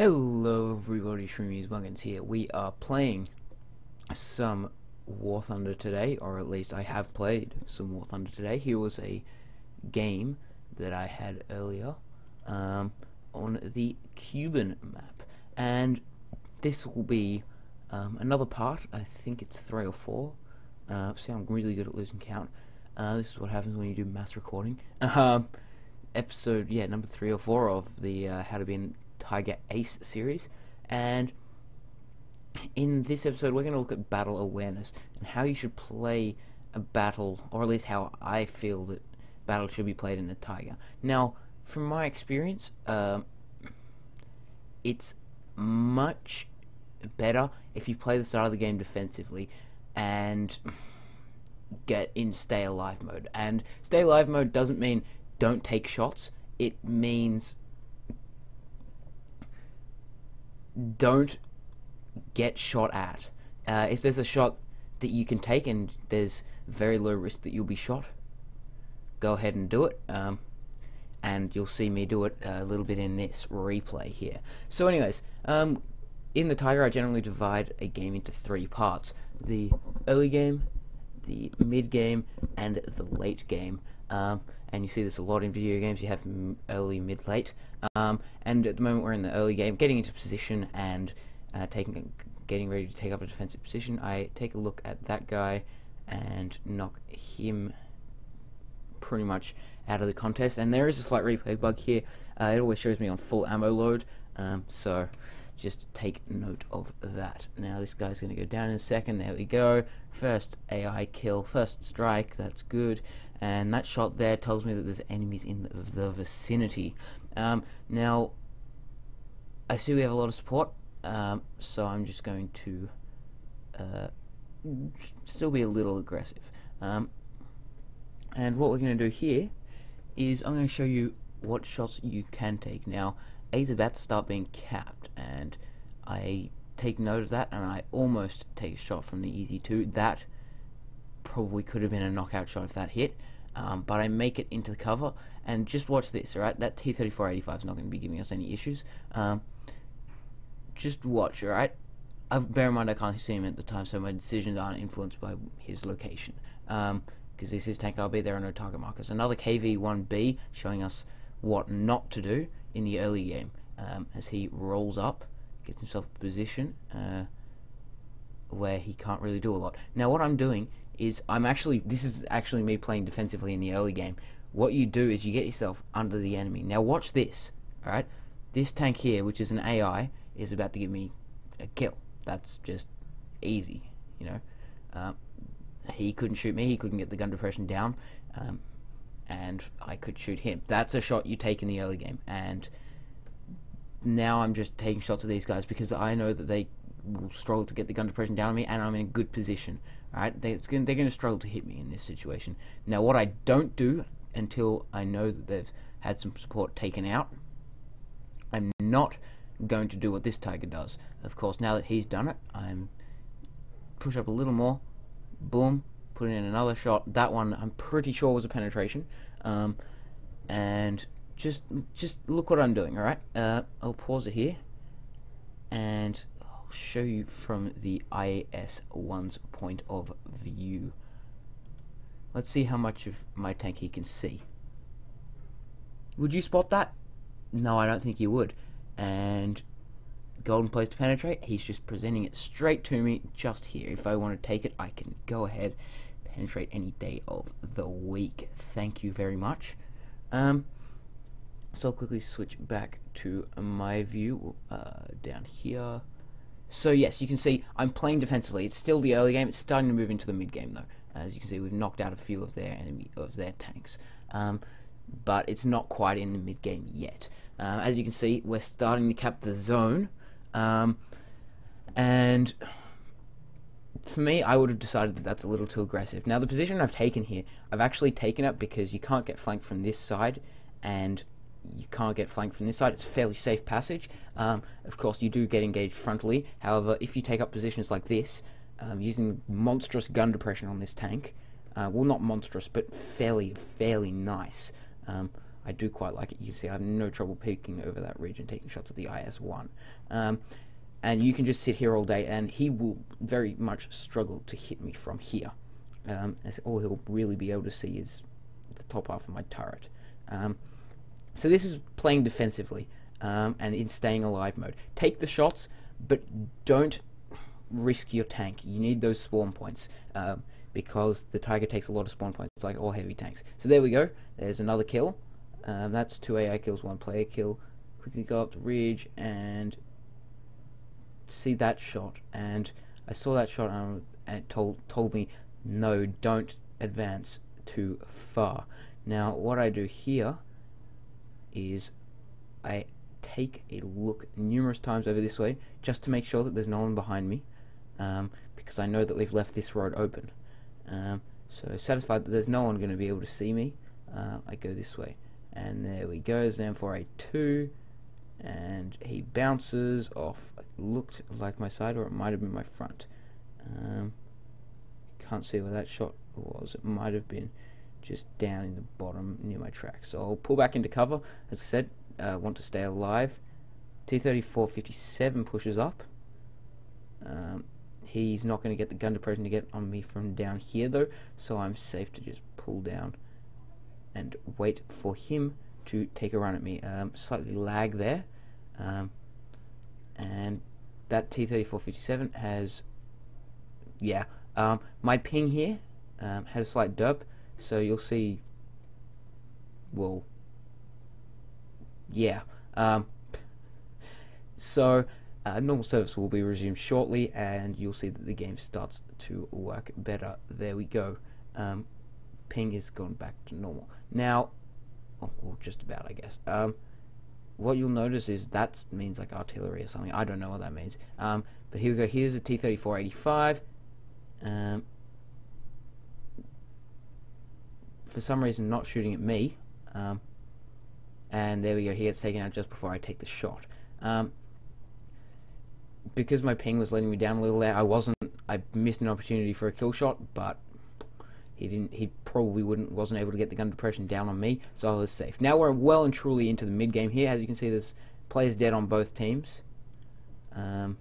Hello everybody, Muggins here. We are playing some War Thunder today, or at least I have played some War Thunder today. Here was a game that I had earlier on the Kuban map, and this will be another part. I think it's 3 or 4. See, I'm really good at losing count. This is what happens when you do mass recording. Episode, number 3 or 4 of the How to Be a Tiger Ace series, and in this episode we're going to look at battle awareness and how you should play a battle, or at least how I feel that battle should be played in the Tiger. Now, from my experience, it's much better if you play the start of the game defensively and get in stay alive mode. And stay alive mode doesn't mean don't take shots, it means don't get shot at. If there's a shot that you can take and there's very low risk that you'll be shot, go ahead and do it, and you'll see me do it a little bit in this replay here. So anyways, in the Tiger I generally divide a game into 3 parts: the early game, the mid game, and the late game. And you see this a lot in video games. You have early, mid, late. And at the moment we're in the early game, getting into position and getting ready to take up a defensive position. I take a look at that guy and knock him pretty much out of the contest. And there is a slight replay bug here. It always shows me on full ammo load, so just take note of that. Now this guy's going to go down in a second. There we go. First AI kill, first strike. That's good. And that shot there tells me that there's enemies in the vicinity. Now, I see we have a lot of support, so I'm just going to still be a little aggressive. And what we're going to do here is I'm going to show you what shots you can take. Now, A's about to start being capped, and I take note of that, and I almost take a shot from the easy 2. That probably could have been a knockout shot if that hit, but I make it into the cover, and just watch this, alright? That T-34-85 is not going to be giving us any issues. Just watch, alright? Bear in mind I can't see him at the time, so my decisions aren't influenced by his location, because this is tank RB, there are no target markers. Another KV-1B showing us what not to do in the early game, as he rolls up, gets himself a position where he can't really do a lot. Now what I'm doing is this is actually me playing defensively in the early game. What you do is you get yourself under the enemy. Now watch this, alright? This tank here, which is an AI, is about to give me a kill. That's just easy, you know. He couldn't shoot me, he couldn't get the gun depression down, and I could shoot him. That's a shot you take in the early game, and now I'm just taking shots at these guys because I know that they will struggle to get the gun depression down on me, and I'm in a good position. Alright, they're going to struggle to hit me in this situation. Now what I don't do until I know that they've had some support taken out, I'm not going to do what this Tiger does. Of course, now that he's done it, I'm push up a little more, boom, put in another shot. That one I'm pretty sure was a penetration, and just look what I'm doing. Alright, I'll pause it here and I'll show you from the IS-1's point of view. Let's see how much of my tank he can see. Would you spot that? No, I don't think you would. And golden place to penetrate, he's just presenting it straight to me just here. If I want to take it, I can go ahead, penetrate any day of the week. Thank you very much. So I'll quickly switch back to my view down here. So yes, you can see I'm playing defensively. It's still the early game. It's starting to move into the mid game though. As you can see, we've knocked out a few of their tanks, but it's not quite in the mid game yet. As you can see, we're starting to cap the zone, and for me, I would have decided that that's a little too aggressive. Now the position I've taken here, I've actually taken it because you can't get flanked from this side, and you can't get flanked from this side. It's a fairly safe passage. Of course, you do get engaged frontally. However, if you take up positions like this, using monstrous gun depression on this tank, well, not monstrous, but fairly nice. I do quite like it. You can see I have no trouble peeking over that ridge and taking shots at the IS-1. And you can just sit here all day, and he will very much struggle to hit me from here. As all he'll really be able to see is the top half of my turret. So this is playing defensively, and in staying alive mode. Take the shots, but don't risk your tank. You need those spawn points, because the Tiger takes a lot of spawn points, like all heavy tanks. So there we go. There's another kill. That's 2 AI kills, 1 player kill. Quickly go up to ridge and see that shot, and I saw that shot, and it told me, no, don't advance too far. Now what I do here is I take a look numerous times over this way just to make sure that there's no one behind me, because I know that we've left this road open. So satisfied that there's no one going to be able to see me, I go this way, and there we go. Zam 482, and he bounces off. It looked like my side, or it might have been my front. Can't see where that shot was. It might have been just down in the bottom near my track. So I'll pull back into cover. As I said, want to stay alive. T-34-57 pushes up. He's not going to get the gun depression to get on me from down here though, so I'm safe to just pull down and wait for him to take a run at me. Slightly lag there, and that T-34-57 has, yeah, my ping here had a slight derp, so you'll see, well, yeah, so normal service will be resumed shortly, and you'll see that the game starts to work better. There we go. Ping is gone back to normal now. Oh, well, just about, I guess. What you'll notice is that means like artillery or something. I don't know what that means. But here we go. Here's a T-34-85. For some reason, not shooting at me. And there we go. He gets taken out just before I take the shot. Because my ping was letting me down a little there, I missed an opportunity for a kill shot, but he probably wasn't able to get the gun depression down on me, so I was safe. Now we're well and truly into the mid game here. As you can see, there's players dead on both teams. And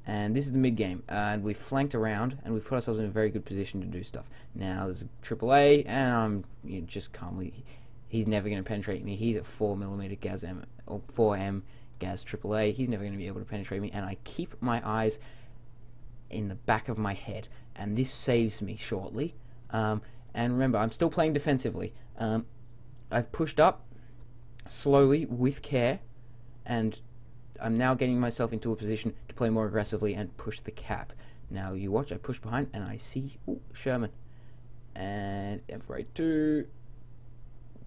this is the mid game, and we've flanked around, and we've put ourselves in a very good position to do stuff. Now there's a AAA, and I'm just calmly, he's never going to penetrate me. He's at 4mm gas M, or 4M gas AAA. He's never going to be able to penetrate me, and I keep my eyes in the back of my head, and this saves me shortly. And remember, I'm still playing defensively. I've pushed up slowly with care, and I'm now getting myself into a position to play more aggressively and push the cap. Now you watch, I push behind and I see Sherman and M4A2.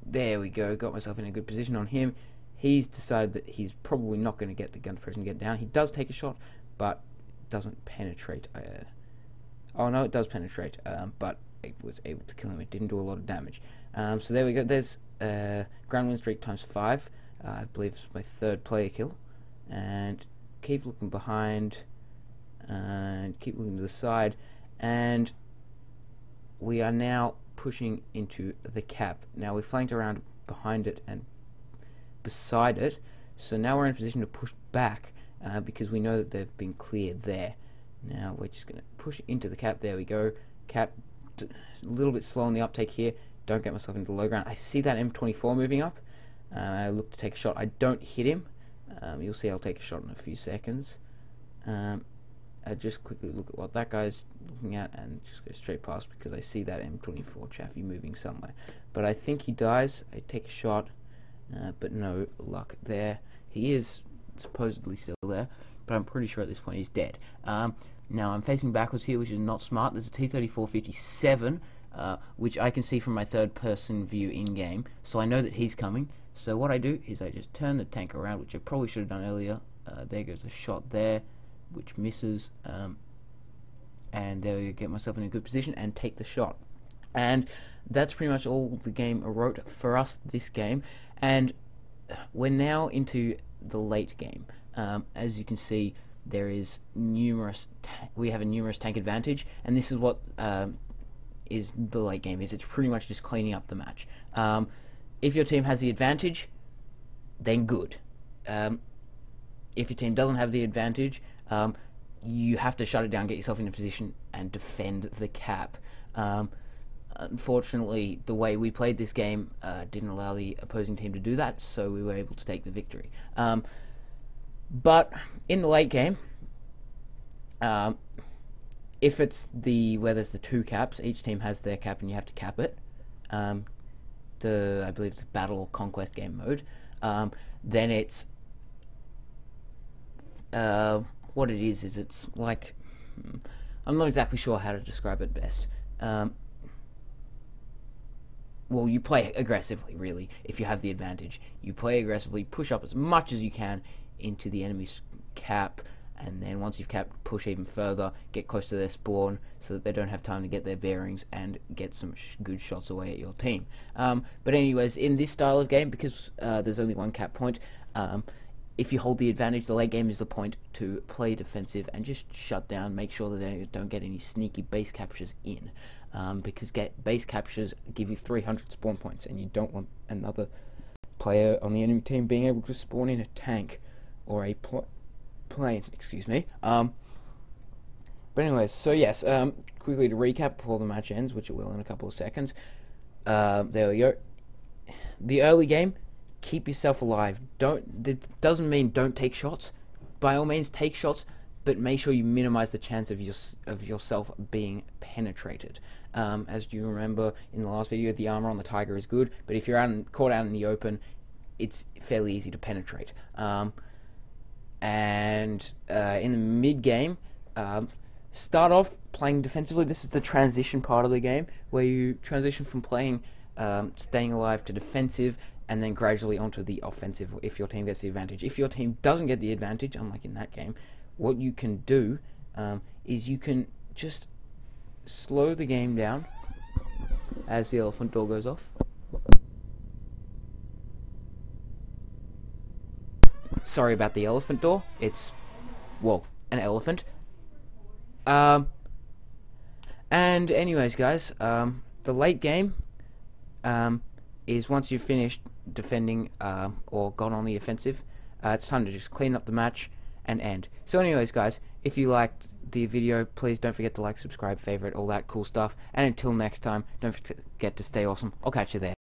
There we go, got myself in a good position on him. He's decided that he's probably not going to get the gun depression to get down. He does take a shot, but doesn't penetrate. Oh no, it does penetrate, but it was able to kill him. It didn't do a lot of damage. So there we go. There's ground win streak ×5. I believe it's my 3rd player kill. And keep looking behind, and keep looking to the side, and we are now pushing into the cap. Now we flanked around behind it and beside it, so now we're in a position to push back, because we know that they've been cleared there. Now we're just going to push into the cap. There we go. Cap, a little bit slow on the uptake here. Don't get myself into the low ground. I see that M24 moving up. I look to take a shot. I don't hit him. You'll see I'll take a shot in a few seconds. I just quickly look at what that guy's looking at and just go straight past, because I see that M24 Chaffee moving somewhere. But I think he dies. I take a shot, but no luck there. He is supposedly still there, but I'm pretty sure at this point he's dead. Now I'm facing backwards here, which is not smart. There's a T-34-57, which I can see from my third-person view in-game, so I know that he's coming. So what I do is I just turn the tank around, which I probably should have done earlier. There goes a shot there, which misses, and there we get myself in a good position and take the shot. And that's pretty much all the game wrote for us this game, and we're now into the late game. As you can see, there is we have a numerous tank advantage, and this is what is the late game. It's pretty much just cleaning up the match. If your team has the advantage, then good. If your team doesn't have the advantage, you have to shut it down, get yourself in a position, and defend the cap. Unfortunately, the way we played this game didn't allow the opposing team to do that, so we were able to take the victory. But in the late game, if it's where there's the 2 caps, each team has their cap and you have to cap it. I believe it's a battle or conquest game mode. Then it's what it is it's like, I'm not exactly sure how to describe it best. Well, you play aggressively, really, if you have the advantage. You play aggressively, push up as much as you can into the enemy's cap, and then once you've capped, push even further, get close to their spawn so that they don't have time to get their bearings, and get some good shots away at your team. But anyways, in this style of game, because there's only 1 cap point, if you hold the advantage, the late game is the point to play defensive and just shut down, make sure that they don't get any sneaky base captures in. Because base captures give you 300 spawn points, and you don't want another player on the enemy team being able to spawn in a tank or a plane, excuse me. But anyways, so yes, quickly to recap before the match ends, which it will in a couple of seconds. There we go. The early game, keep yourself alive. It doesn't mean don't take shots. By all means, take shots, but make sure you minimize the chance of yourself being penetrated. As you remember in the last video, the armor on the Tiger is good, but if you're caught out in the open, it's fairly easy to penetrate. And in the mid game, start off playing defensively. This is the transition part of the game, where you transition from playing staying alive to defensive, and then gradually onto the offensive if your team gets the advantage. If your team doesn't get the advantage, unlike in that game, what you can do is you can just slow the game down as the elephant door goes off. Sorry about the elephant door. It's, well, an elephant. And anyways, guys, the late game is once you've finished defending or gone on the offensive, it's time to just clean up the match and end. So anyways, guys, if you liked the video, please don't forget to like, subscribe, favorite, all that cool stuff. And until next time, don't forget to stay awesome. I'll catch you there.